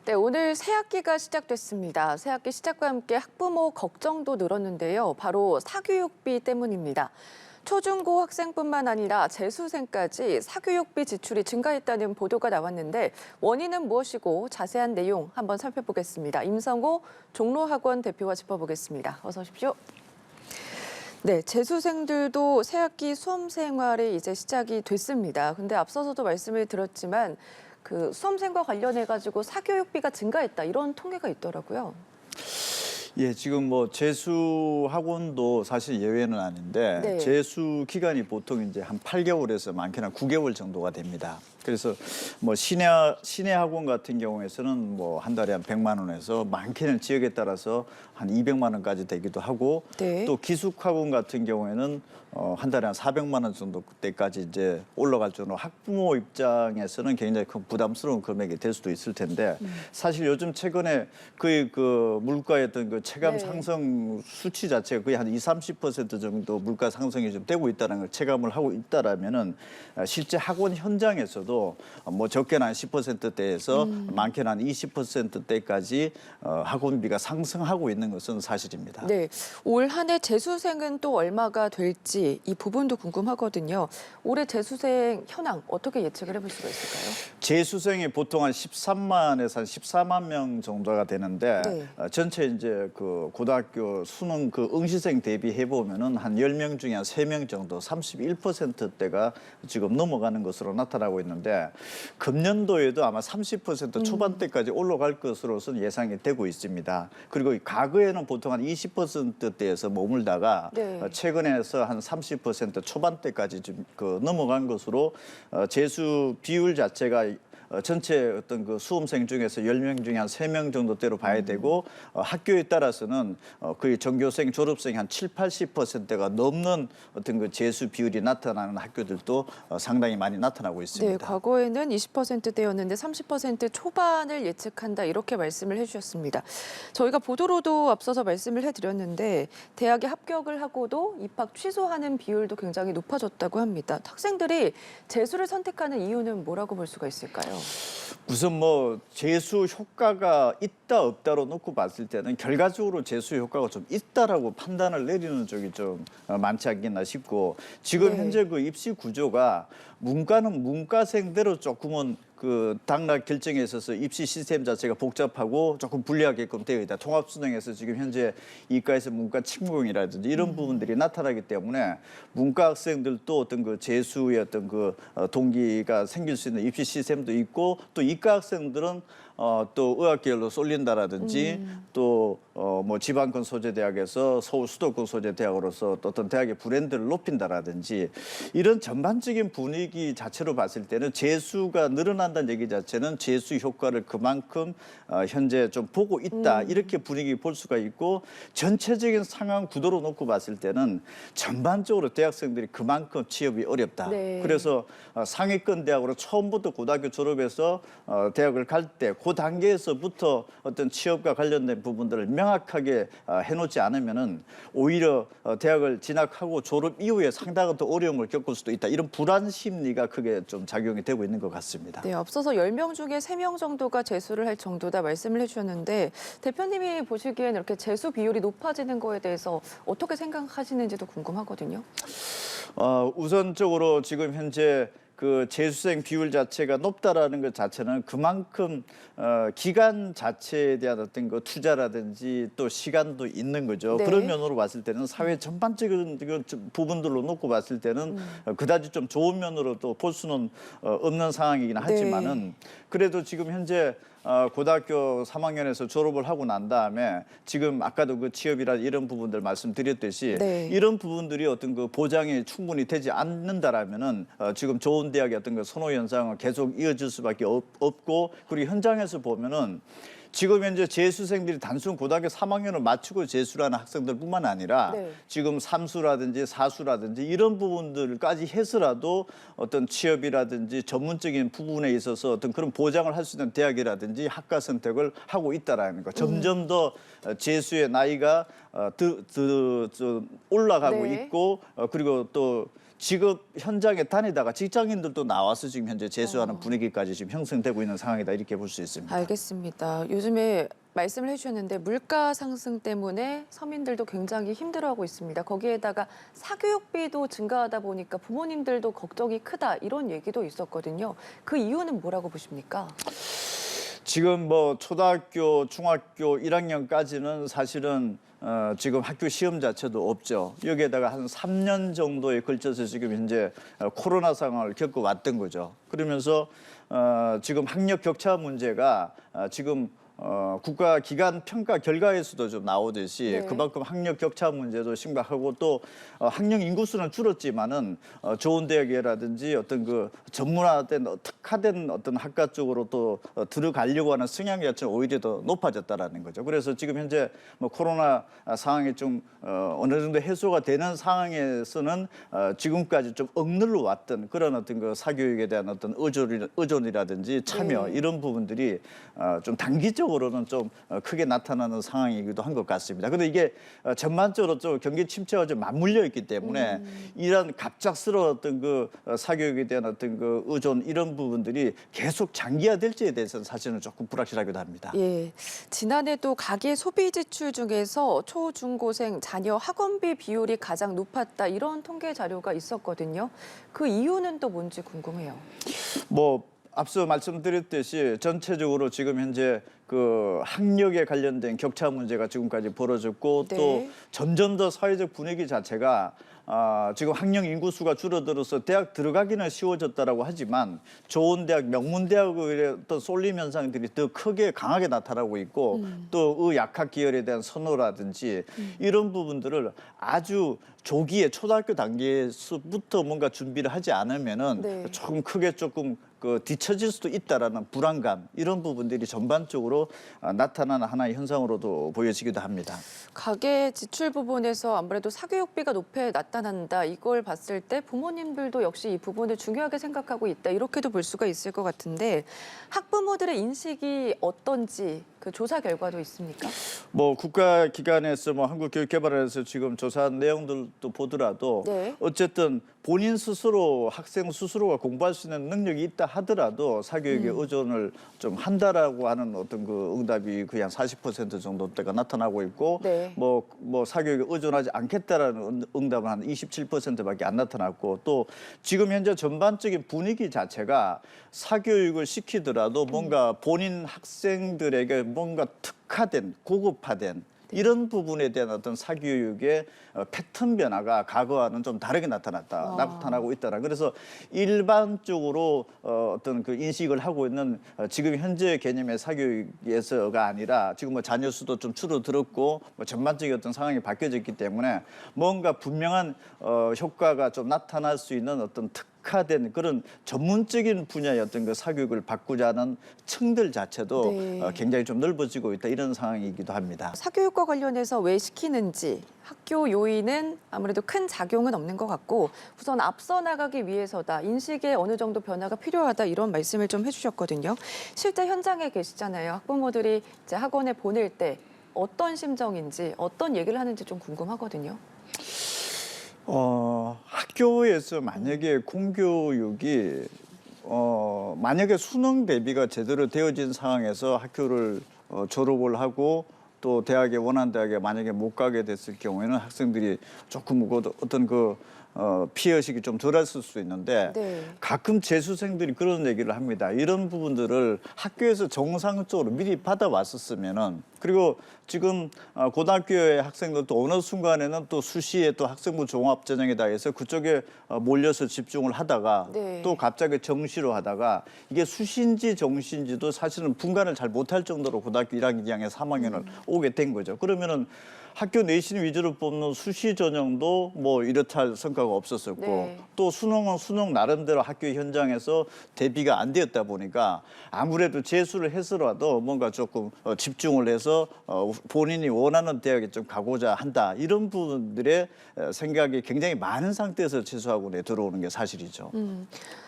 네, 오늘 새학기가 시작됐습니다. 새학기 시작과 함께 학부모 걱정도 늘었는데요. 바로 사교육비 때문입니다. 초중고 학생뿐만 아니라 재수생까지 사교육비 지출이 증가했다는 보도가 나왔는데 원인은 무엇이고 자세한 내용 한번 살펴보겠습니다. 임성호 종로학원 대표와 짚어보겠습니다. 어서 오십시오. 네, 재수생들도 새학기 수험 생활이 이제 시작이 됐습니다. 근데 앞서서도 말씀을 드렸지만 그 수험생과 관련해가지고 사교육비가 증가했다 이런 통계가 있더라고요. 예, 지금 뭐 재수 학원도 사실 예외는 아닌데 네. 재수 기간이 보통 이제 한 8개월에서 많게는 9개월 정도가 됩니다. 그래서 뭐 시내 학원 같은 경우에서는 뭐 한 달에 한 100만 원에서 많게는 지역에 따라서 한 200만 원까지 되기도 하고 네. 또 기숙 학원 같은 경우에는 한 달에 한 400만 원 정도 그때까지 이제 올라갈 정도로 학부모 입장에서는 굉장히 큰 부담스러운 금액이 될 수도 있을 텐데 사실 요즘 최근에 그 물가의 어떤 그 체감 네. 상승 수치 자체가 거의 한 20-30% 정도 물가 상승이 좀 되고 있다는 걸 체감을 하고 있다라면은 실제 학원 현장에서도 뭐 적게는 한 10%대에서 많게는 한 20%대까지 학원비가 상승하고 있는 것은 사실입니다. 네, 올 한 해 재수생은 또 얼마가 될지 이 부분도 궁금하거든요. 올해 재수생 현황 어떻게 예측을 해볼 수가 있을까요? 재수생이 보통 한 13만에서 한 14만 명 정도가 되는데 네. 전체 이제 그 고등학교 수능 그 응시생 대비해 보면은 한 10명 중에 한 3명 정도 31%대가 지금 넘어가는 것으로 나타나고 있는데 금년도에도 아마 30% 초반대까지 올라갈 것으로서는 예상이 되고 있습니다. 그리고 과거에는 보통 한 20%대에서 머물다가 네. 최근에서 한 30% 초반대까지 좀 그 넘어간 것으로 재수 비율 자체가 전체 어떤 그 수험생 중에서 10명 중에 한 3명 정도대로 봐야 되고 학교에 따라서는 거의 전교생, 졸업생이 한 70-80%가 넘는 어떤 그 재수 비율이 나타나는 학교들도 상당히 많이 나타나고 있습니다. 네, 과거에는 20%대였는데 30% 초반을 예측한다 이렇게 말씀을 해주셨습니다. 저희가 보도로도 앞서서 말씀을 해드렸는데 대학에 합격을 하고도 입학 취소하는 비율도 굉장히 높아졌다고 합니다. 학생들이 재수를 선택하는 이유는 뭐라고 볼 수가 있을까요? 우선 뭐 재수 효과가 있다 없다로 놓고 봤을 때는 결과적으로 재수 효과가 좀 있다라고 판단을 내리는 쪽이 좀 많지 않겠나 싶고 지금 네. 현재 그 입시 구조가 문과는 문과생대로 조금은 그 당락 결정에 있어서 입시 시스템 자체가 복잡하고 조금 불리하게끔 되어 있다. 통합수능에서 지금 현재 이과에서 문과 침공이라든지 이런 부분들이 나타나기 때문에 문과 학생들도 어떤 그 재수의 어떤 그 동기가 생길 수 있는 입시 시스템도 있고 또 이과 학생들은 또 의학 계열로 쏠린다라든지 또 뭐 지방권 소재 대학에서 서울 수도권 소재 대학으로서 또 어떤 대학의 브랜드를 높인다라든지 이런 전반적인 분위기 자체로 봤을 때는 재수가 늘어난다는 얘기 자체는 재수 효과를 그만큼 현재 좀 보고 있다 이렇게 분위기 볼 수가 있고 전체적인 상황 구도로 놓고 봤을 때는 전반적으로 대학생들이 그만큼 취업이 어렵다. 네. 그래서 상위권 대학으로 처음부터 고등학교 졸업해서 대학을 갈 때 그 단계에서부터 어떤 취업과 관련된 부분들을 명확하게 해놓지 않으면은 오히려 대학을 진학하고 졸업 이후에 상당한 더 어려움을 겪을 수도 있다. 이런 불안 심리가 크게 좀 작용이 되고 있는 것 같습니다. 네, 앞서서 10명 중에 3명 정도가 재수를 할 정도다 말씀을 해주셨는데 대표님이 보시기엔 이렇게 재수 비율이 높아지는 거에 대해서 어떻게 생각하시는지도 궁금하거든요. 우선적으로 지금 현재 그 재수생 비율 자체가 높다라는 것 자체는 그만큼 기간 자체에 대한 어떤 그 투자라든지 또 시간도 있는 거죠. 네. 그런 면으로 봤을 때는 사회 전반적인 그 부분들로 놓고 봤을 때는 그다지 좀 좋은 면으로도 볼 수는 없는 상황이긴 하지만은 그래도 지금 현재 고등학교 3학년에서 졸업을 하고 난 다음에 지금 아까도 그 취업이라 이런 부분들 말씀드렸듯이 네. 이런 부분들이 어떤 그 보장이 충분히 되지 않는다라면은 지금 좋은 대학의 어떤 그 선호 현상은 계속 이어질 수밖에 없고 그리고 현장에서 보면은 지금 현재 재수생들이 단순 고등학교 3학년을 마치고 재수를 하는 학생들뿐만 아니라 네. 지금 삼수라든지 사수라든지 이런 부분들까지 해서라도 어떤 취업이라든지 전문적인 부분에 있어서 어떤 그런 보장을 할 수 있는 대학이라든지 학과 선택을 하고 있다라는 거. 점점 더 재수의 나이가 올라가고 네. 있고 그리고 또 직업 현장에 다니다가 직장인들도 나와서 지금 현재 재수하는 분위기까지 지금 형성되고 있는 상황이다 이렇게 볼 수 있습니다. 알겠습니다. 요즘에 말씀을 해주셨는데 물가 상승 때문에 서민들도 굉장히 힘들어하고 있습니다. 거기에다가 사교육비도 증가하다 보니까 부모님들도 걱정이 크다 이런 얘기도 있었거든요. 그 이유는 뭐라고 보십니까? 지금 뭐 초등학교, 중학교 1학년까지는 사실은 지금 학교 시험 자체도 없죠. 여기에다가 한 3년 정도에 걸쳐서 지금 현재 코로나 상황을 겪어왔던 거죠. 그러면서 지금 학력 격차 문제가 지금 국가 기관 평가 결과에서도 좀 나오듯이 네. 그만큼 학력 격차 문제도 심각하고 또 학령 인구수는 줄었지만은 좋은 대학이라든지 어떤 그 전문화된 특화된 어떤 학과 쪽으로 또 들어가려고 하는 성향 자체는 오히려 더 높아졌다라는 거죠. 그래서 지금 현재 뭐 코로나 상황이 좀 어느 정도 해소가 되는 상황에서는 지금까지 좀 억눌러 왔던 그런 어떤 그 사교육에 대한 어떤 의존이라든지 참여 네. 이런 부분들이 좀 단기적으로는 좀 크게 나타나는 상황이기도 한 것 같습니다. 그런데 이게 전반적으로 좀 경기 침체와 좀 맞물려 있기 때문에 이런 갑작스러웠던 그 사교육에 대한 어떤 그 의존 이런 부분들이 계속 장기화될지에 대해서는 사실은 조금 불확실하기도 합니다. 예, 지난해도 가계 소비 지출 중에서 초, 중고생 자녀 학원비 비율이 가장 높았다 이런 통계 자료가 있었거든요. 그 이유는 또 뭔지 궁금해요. 뭐 앞서 말씀드렸듯이 전체적으로 지금 현재 그 학력에 관련된 격차 문제가 지금까지 벌어졌고 네. 또 점점 더 사회적 분위기 자체가 지금 학령 인구수가 줄어들어서 대학 들어가기는 쉬워졌다라고 하지만 좋은 대학, 명문 대학의 어떤 쏠림 현상들이 더 크게 강하게 나타나고 있고 또 의약학 계열에 대한 선호라든지 이런 부분들을 아주 조기에 초등학교 단계에서부터 뭔가 준비를 하지 않으면은 네. 조금 크게 조금 그 뒤처질 수도 있다라는 불안감 이런 부분들이 전반적으로 나타나는 하나의 현상으로도 보여지기도 합니다. 가계 지출 부분에서 아무래도 사교육비가 높게 나타난다. 이걸 봤을 때 부모님들도 역시 이 부분을 중요하게 생각하고 있다. 이렇게도 볼 수가 있을 것 같은데 학부모들의 인식이 어떤지 그 조사 결과도 있습니까? 뭐 국가기관에서 뭐 한국교육개발원에서 지금 조사한 내용들도 보더라도 네. 어쨌든 본인 스스로 학생 스스로가 공부할 수 있는 능력이 있다 하더라도 사교육에 의존을 좀 한다라고 하는 어떤 그 응답이 거의 한 40% 정도대가 나타나고 있고 네. 뭐 사교육에 의존하지 않겠다라는 응답은 한 27%밖에 안 나타났고 또 지금 현재 전반적인 분위기 자체가 사교육을 시키더라도 뭔가 본인 학생들에게 뭔가 특화된 고급화된 이런 부분에 대한 어떤 사교육의 패턴 변화가 과거와는 좀 다르게 나타나고 있다라. 그래서 일반적으로 어떤 그 인식을 하고 있는 지금 현재 개념의 사교육에서가 아니라 지금 뭐 자녀 수도 좀 줄어들었고 뭐 전반적인 어떤 상황이 바뀌어졌기 때문에 뭔가 분명한 효과가 좀 나타날 수 있는 어떤 특화된 그런 전문적인 분야의 어떤 그 사교육을 바꾸자는 층들 자체도 네. 굉장히 좀 넓어지고 있다 이런 상황이기도 합니다. 사교육과 관련해서 왜 시키는지 학교 요인은 아무래도 큰 작용은 없는 것 같고 우선 앞서 나가기 위해서다. 인식에 어느 정도 변화가 필요하다 이런 말씀을 좀 해주셨거든요. 실제 현장에 계시잖아요. 학부모들이 이제 학원에 보낼 때 어떤 심정인지 어떤 얘기를 하는지 좀 궁금하거든요. 학교에서 만약에 공교육이 만약에 수능 대비가 제대로 되어진 상황에서 학교를 졸업을 하고 또 대학에 원하는 대학에 만약에 못 가게 됐을 경우에는 학생들이 조금 어떤 그 피해의식이 좀 덜했을 수 있는데 네. 가끔 재수생들이 그런 얘기를 합니다. 이런 부분들을 학교에서 정상적으로 미리 받아왔었으면은 그리고 지금 고등학교의 학생들도 어느 순간에는 또 수시에 또 학생부 종합전형에다 해서 그쪽에 몰려서 집중을 하다가 네. 또 갑자기 정시로 하다가 이게 수시인지 정시인지도 사실은 분간을 잘 못할 정도로 고등학교 1학년, 2학년, 3학년을 오게 된 거죠. 그러면은 학교 내신 위주로 뽑는 수시 전형도 뭐 이렇다 할 성과가 없었었고 네. 또 수능은 수능 나름대로 학교 현장에서 대비가 안 되었다 보니까 아무래도 재수를 해서라도 뭔가 조금 집중을 해서 본인이 원하는 대학에 좀 가고자 한다 이런 부분들의 생각이 굉장히 많은 상태에서 재수학원에 들어오는 게 사실이죠.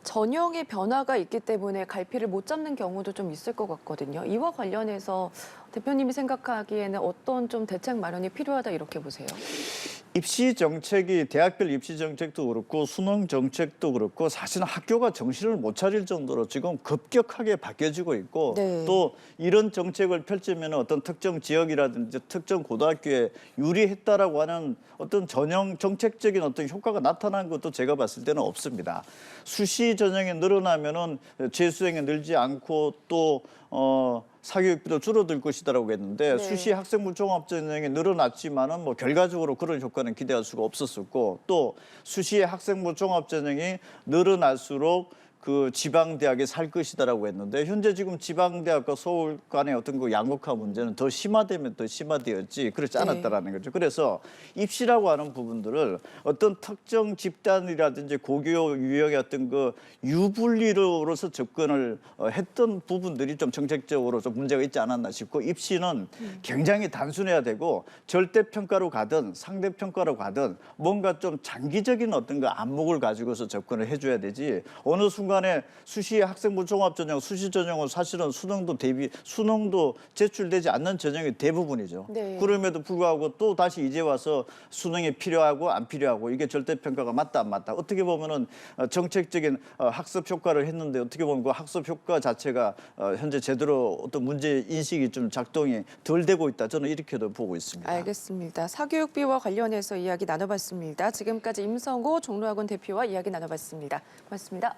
전형의 변화가 있기 때문에 갈피를 못 잡는 경우도 좀 있을 것 같거든요. 이와 관련해서 대표님이 생각하기에는 어떤 좀 대책 마련이 필요하다 이렇게 보세요? 입시 정책이 대학별 입시 정책도 그렇고 수능 정책도 그렇고 사실은 학교가 정신을 못 차릴 정도로 지금 급격하게 바뀌어지고 있고 네. 또 이런 정책을 펼치면 어떤 특정 지역이라든지 특정 고등학교에 유리했다라고 하는 어떤 전형 정책적인 어떤 효과가 나타난 것도 제가 봤을 때는 없습니다. 수시 전형이 늘어나면은 재수생이 늘지 않고 또 사교육비도 줄어들 것이다라고 했는데 네. 수시 학생부 종합 전형이 늘어났지만은 뭐 결과적으로 그런 효과는 기대할 수가 없었었고 또 수시 학생부 종합 전형이 늘어날수록 그 지방 대학에 살 것이다라고 했는데 현재 지금 지방 대학과 서울 간의 어떤 그 양극화 문제는 더 심화되면 더 심화되었지 그렇지 않았다라는 거죠. 그래서 입시라고 하는 부분들을 어떤 특정 집단이라든지 고교 유형의 어떤 그 유분리로서 접근을 했던 부분들이 좀 정책적으로 좀 문제가 있지 않았나 싶고 입시는 굉장히 단순해야 되고 절대 평가로 가든 상대 평가로 가든 뭔가 좀 장기적인 어떤 그 안목을 가지고서 접근을 해줘야 되지 어느 순간에 수시 학생부 종합 전형, 수시 전형은 사실은 수능도 제출되지 않는 전형이 대부분이죠. 네. 그럼에도 불구하고 또 다시 이제 와서 수능이 필요하고 안 필요하고 이게 절대 평가가 맞다 안 맞다. 어떻게 보면은 정책적인 학습 효과를 했는데 어떻게 보면 그 학습 효과 자체가 현재 제대로 어떤 문제 인식이 좀 작동이 덜 되고 있다. 저는 이렇게도 보고 있습니다. 알겠습니다. 사교육비와 관련해서 이야기 나눠봤습니다. 지금까지 임성호 종로학원 대표와 이야기 나눠봤습니다. 고맙습니다.